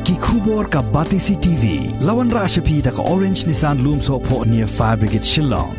ki khubor ka Batisi TV lawan ra shapi da ka Orange Nissan Loom so pho near Fire Brigade Shillong.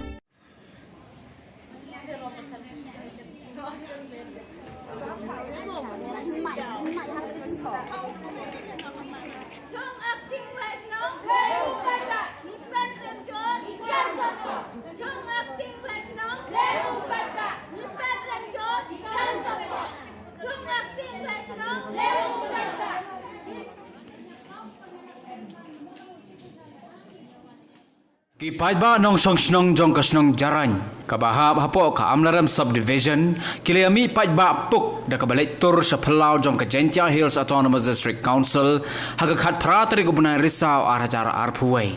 Ki pajba nong song jong kasnong jaran kabahap hapo ka Amlaram subdivision kiliami pajba puk da kabalik tur sa Pelau jong ka Gentia Hills Autonomous District Council hagakat pratari Gubernur Risau aracara arpuai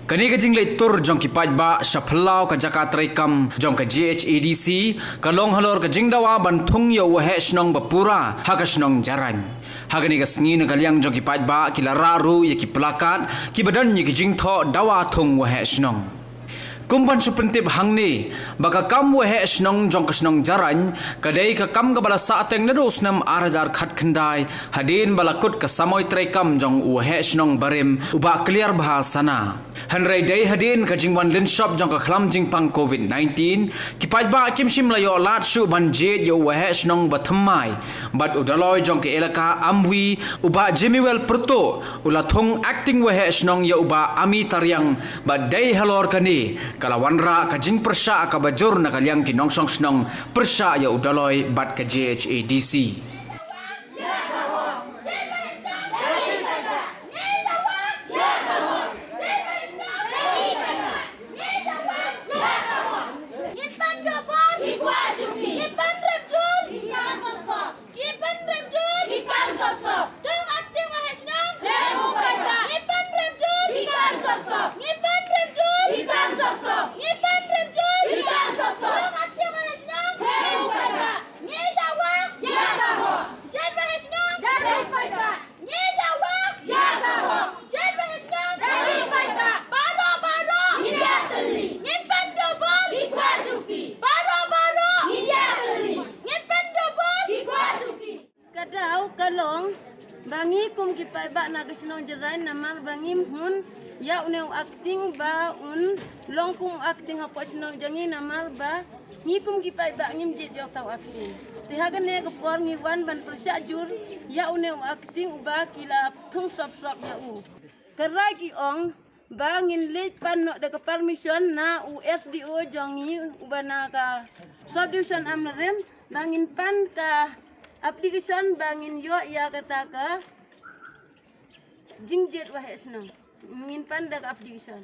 kani ka jingle tur jong ki pajba sa Pelau ka Jakarta Rekam jong ka GHADC kalong halor ka jingdawa bantung yo wahe snong bapura hagasnong jaran hagani ka sngi na kalyang jong ki pajba kilararu ya ki pelakat ki badan ni ki jingtho dawa thung wahe snong kumpan supentip hangni baka kam wahe snong jong ka snong jaran kadai ka kam ka bala sa teng nado snam arajar khat khandai hadin balakut ka samoy trekam jong wahe snong barim uba clear bahasana hanrai dai hadin ka jingwan lin shop jong ka khlam jingpang COVID-19 ki pajba kimshim layo lat su banjet yo wahe snong bathamai bat udaloy jong ka elaka amwi uba jimiwel perto ula thong acting wahe snong yo uba ami taryang bat dai halor kani kalawanra ka jing persya ka bajur na kalyang kinongsong snong persya ya udaloy bat ka GHADC. Kalong bangi kum ki pai ba na kisno jerai namar bangi hun ya uneu acting ba un long kum acting ha posno jangi namar ba ngi kum ki pai ba ngim jit yo tau acting ti hagan ne ko por ngi wan ban persya jur ya uneu acting ba kila thung sop sop ya u kerai ki ong bangin le pan no de permission na USDO jongi ubana ka subdivision Amlaram bangin pan ka application bangin yo ya kata ka jingjet wahe snang ngin pan dak application